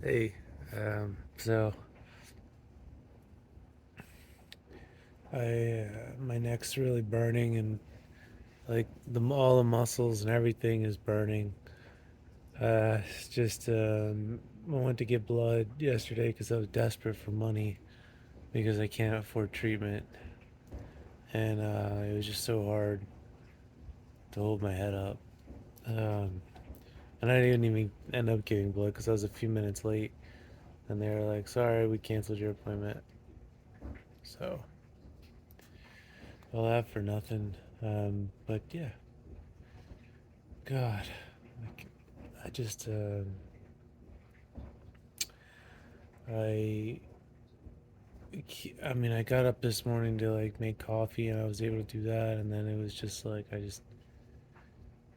Hey, so my neck's really burning, and like all the muscles and everything is burning. It's just I went to get blood yesterday because I was desperate for money because I can't afford treatment, and it was just so hard to hold my head up. Um, and I didn't even end up getting blood because I was a few minutes late, and they were like, "Sorry, we canceled your appointment." So all that for nothing. But yeah, God, like I just I I mean I got up this morning to like make coffee and I was able to do that, and then it was just like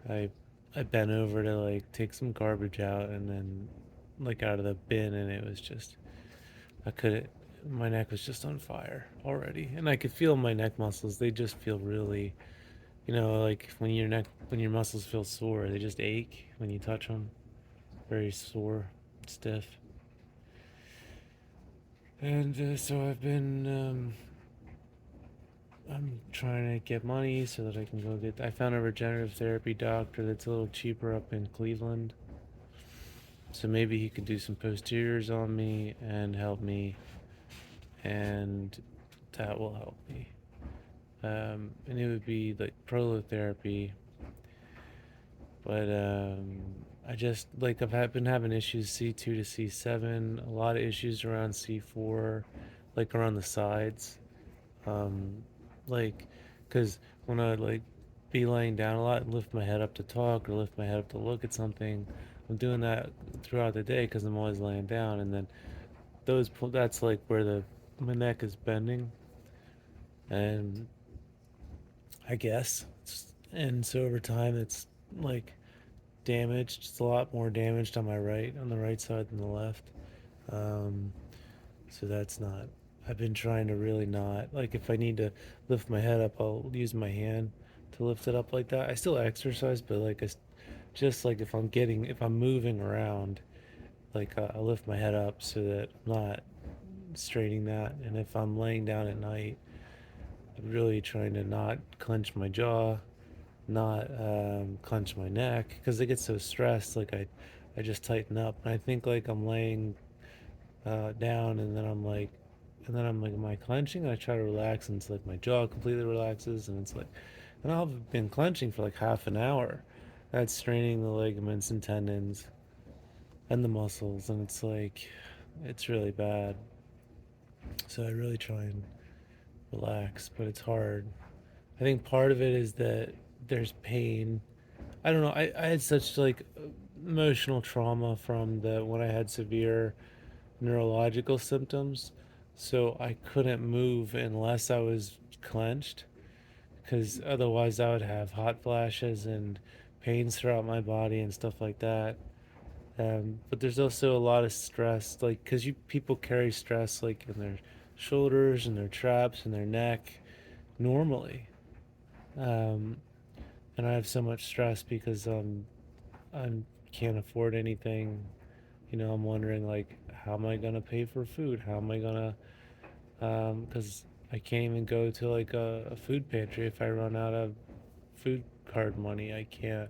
I I bent over to like take some garbage out and then like out of the bin, and it was just I couldn't my neck was just on fire already, and I could feel my neck muscles. They just feel really, like when your muscles feel sore, they just ache when you touch them. Very sore, stiff. And so I'm trying to get money so that I can go get. I found a regenerative therapy doctor that's a little cheaper up in Cleveland. So maybe he could do some posteriors on me and help me, and that will help me. And it would be like prolotherapy, but I just like been having issues C2 to C7, a lot of issues around C4, like around the sides. um, like, because when I like be laying down a lot and lift my head up to talk or lift my head up to look at something, I'm doing that throughout the day because I'm always laying down, and then that's like where the my neck is bending, and I guess, and so over time it's like damaged. It's a lot more damaged on the right side than the left. Um, so that's not. I've been trying to really not like if I need to lift my head up, I'll use my hand to lift it up like that. I still exercise, but like just like if I'm moving around, like I lift my head up so that I'm not straining that. And if I'm laying down at night, I'm really trying to not clench my jaw, not clench my neck because I get so stressed. I just tighten up, and I think like I'm laying down, and then I'm like, am I clenching? And I try to relax, and it's like my jaw completely relaxes, and it's like, and I've been clenching for like half an hour. That's straining the ligaments and tendons and the muscles, and it's like, it's really bad. So I really try and relax, but it's hard. I think part of it is that there's pain. I don't know. I had such like emotional trauma from the when I had severe neurological symptoms. So I couldn't move unless I was clenched, because otherwise I would have hot flashes and pains throughout my body and stuff like that. But there's also a lot of stress, like because you people carry stress like in their shoulders and their traps and their neck normally. Um, and I have so much stress because I can't afford anything. I'm wondering like, how am I gonna pay for food? How am I gonna because I can't even go to like a food pantry if I run out of food card money. I can't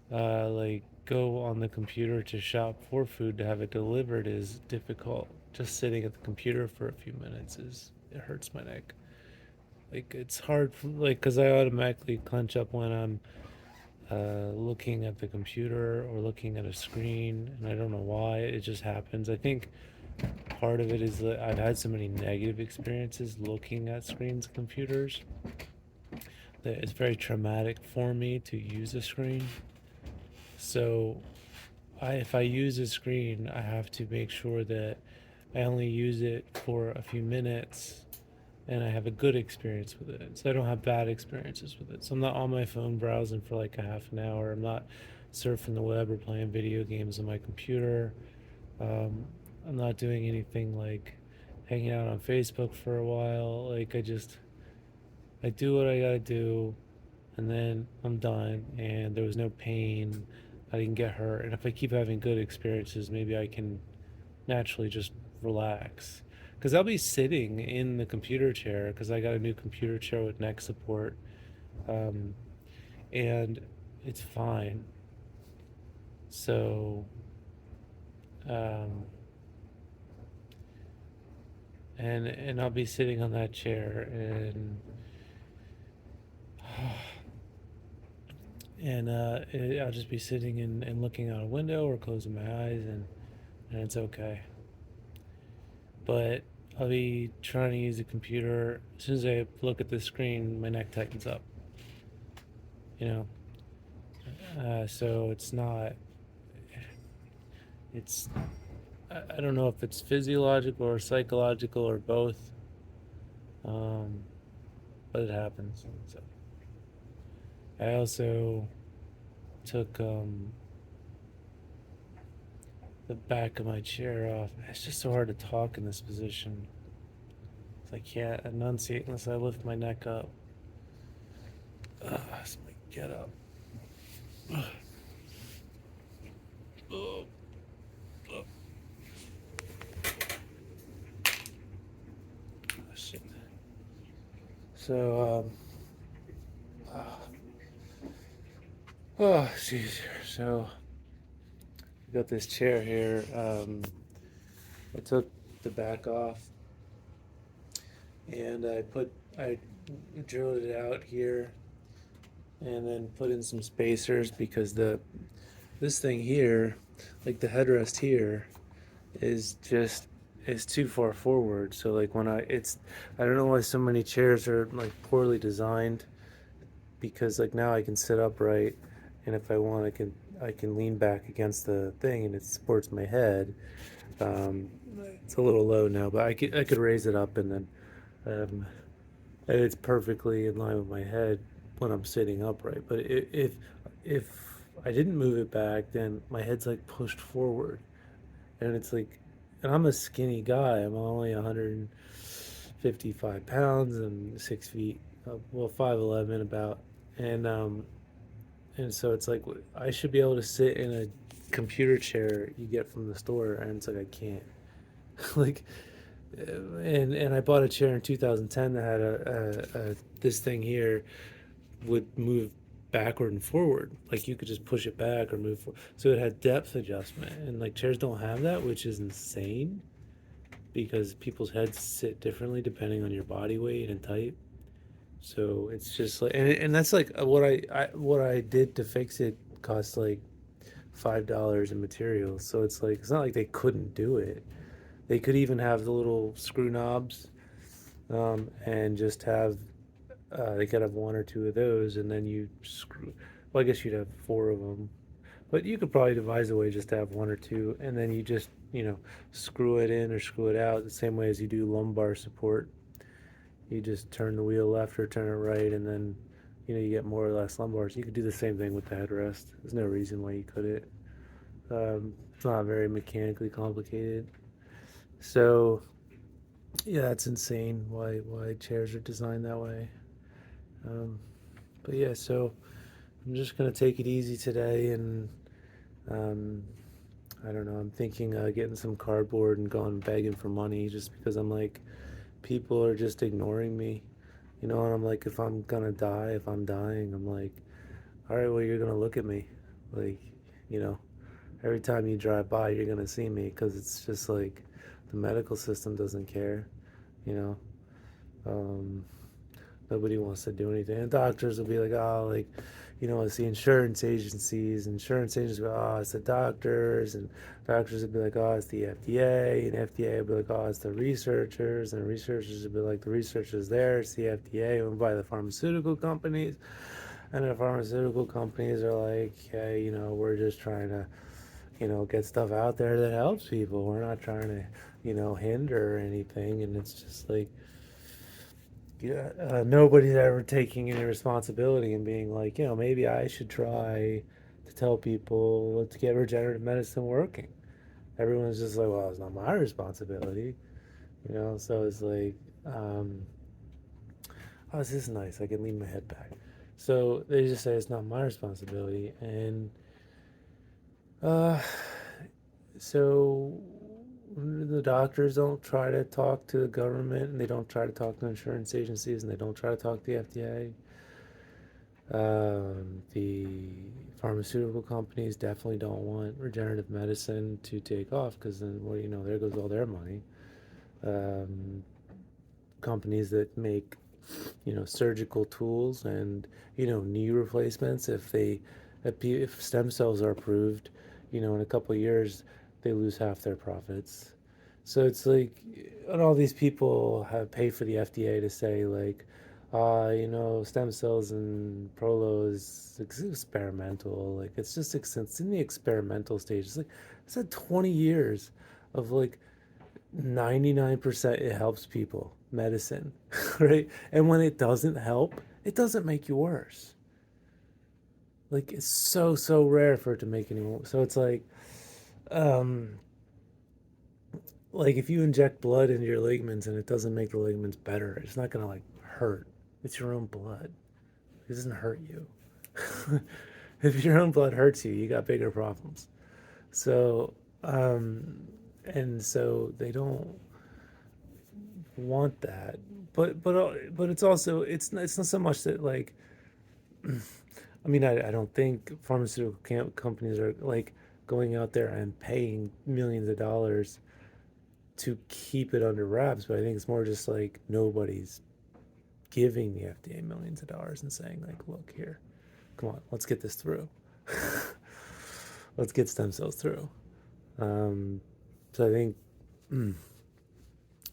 like go on the computer to shop for food to have it delivered is difficult. Just sitting at the computer for a few minutes is it hurts my neck. Like it's hard for, like because I automatically clench up when I'm looking at the computer or looking at a screen, and I don't know why. It just happens. I think part of it is that I've had so many negative experiences looking at screens and computers that it's very traumatic for me to use a screen. So if I use a screen, I have to make sure that I only use it for a few minutes and I have a good experience with it. So I don't have bad experiences with it. So I'm not on my phone browsing for like a half an hour. I'm not surfing the web or playing video games on my computer. Um, I'm not doing anything like hanging out on Facebook for a while. I do what I gotta do, and then I'm done. And there was no pain. I can get hurt. And if I keep having good experiences, maybe I can naturally just relax. Because I'll be sitting in the computer chair because I got a new computer chair with neck support, um, and it's fine. So, um, and I'll be sitting on that chair, I'll just be sitting and looking out a window or closing my eyes, and it's okay. But I'll be trying to use the computer. As soon as I look at the screen, my neck tightens up. You know, so it's not. It's I don't know if it's physiological or psychological or both, um, but it happens. So I also took the back of my chair off. It's just so hard to talk in this position. I can't enunciate unless I lift my neck up. So I get up. Oh, shit. So, oh, jeez. So, I got this chair here. I took the back off and I drilled it out here and then put in some spacers because this thing here, like the headrest here, is too far forward. So like I don't know why so many chairs are like poorly designed, because like now I can sit upright, and if I want I can lean back against the thing and it supports my head. Um, it's a little low now, but I could raise it up, and then um, and it's perfectly in line with my head when I'm sitting upright. But if I didn't move it back, then my head's like pushed forward, and it's like, and I'm a skinny guy. I'm only 155 pounds and 6 feet, well, 5'11" about, and um, and so it's like I should be able to sit in a computer chair you get from the store, and it's like I can't. like, and I bought a chair in 2010 that had a this thing here would move backward and forward. Like you could just push it back or move forward. So it had depth adjustment, and like chairs don't have that, which is insane because people's heads sit differently depending on your body weight and type. So it's just like, and that's like what I did to fix it cost like $5 in materials. So it's like it's not like they couldn't do it. They could even have the little screw knobs, and just have they could have one or two of those, and then you screw. Well, I guess you'd have four of them, but you could probably devise a way just to have one or two, and then you just screw it in or screw it out the same way as you do lumbar support. You just turn the wheel left or turn it right, and then you get more or less lumbars. You could do the same thing with the headrest. There's no reason why you couldn't. It's not very mechanically complicated. So yeah, that's insane why chairs are designed that way. Um, but yeah, so I'm just gonna take it easy today, and um, I don't know. I'm thinking getting some cardboard and going begging for money, just because I'm like, people are just ignoring me, and I'm like, if I'm gonna die, if I'm dying, I'm like, all right, well, you're gonna look at me, like, you know, every time you drive by, you're gonna see me, because it's just like the medical system doesn't care, you know. Um, Nobody wants to do anything. And doctors will be like, oh, like, it's the insurance agencies. Insurance agents will be, oh, it's the doctors. And doctors will be like, oh, it's the FDA. And FDA will be like, oh, it's the researchers. And researchers will be like, the researchers there, it's the FDA, owned by the pharmaceutical companies. And the pharmaceutical companies are like, hey, we're just trying to, get stuff out there that helps people. We're not trying to, hinder anything. And it's just like, yeah, nobody's ever taking any responsibility and being like, maybe I should try to tell people to get regenerative medicine working. Everyone's just like, well, it's not my responsibility. So it's like, um, oh, this is nice. I can lean my head back. So they just say it's not my responsibility, and Uh, so the doctors don't try to talk to the government, and they don't try to talk to insurance agencies, and they don't try to talk to the FDA. The pharmaceutical companies definitely don't want regenerative medicine to take off because then, well, there goes all their money. Um, Companies that make, surgical tools and, knee replacements, if stem cells are approved, in a couple of years, they lose half their profits. So it's like, and all these people have paid for the FDA to say like, stem cells and prolo is experimental. Like it's in the experimental stage. It's had 20 years of like 99% it helps people medicine, right? And when it doesn't help, it doesn't make you worse. Like it's so rare for it to make anyone. So it's um like if you inject blood into your ligaments and it doesn't make the ligaments better, it's not gonna like hurt. It's your own blood. It doesn't hurt you. If your own blood hurts you, you got bigger problems. So um and so they don't want that. But it's also it's not so much that like I mean I don't think pharmaceutical companies are like going out there and paying millions of dollars to keep it under wraps, but I think it's more just like nobody's giving the FDA millions of dollars and saying like, look here, come on, let's get this through. Let's get stem cells through. Um, so I think,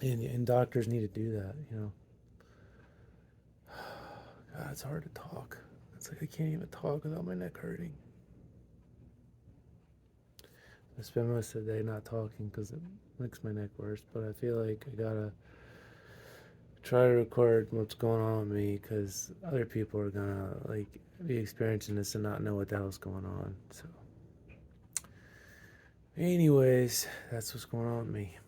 and doctors need to do that. God, it's hard to talk. It's like I can't even talk without my neck hurting. I spend most of the day not talking because it makes my neck worse. But I feel like I gotta try to record what's going on with me because other people are gonna like be experiencing this and not know what the hell's going on. So, anyways, that's what's going on with me.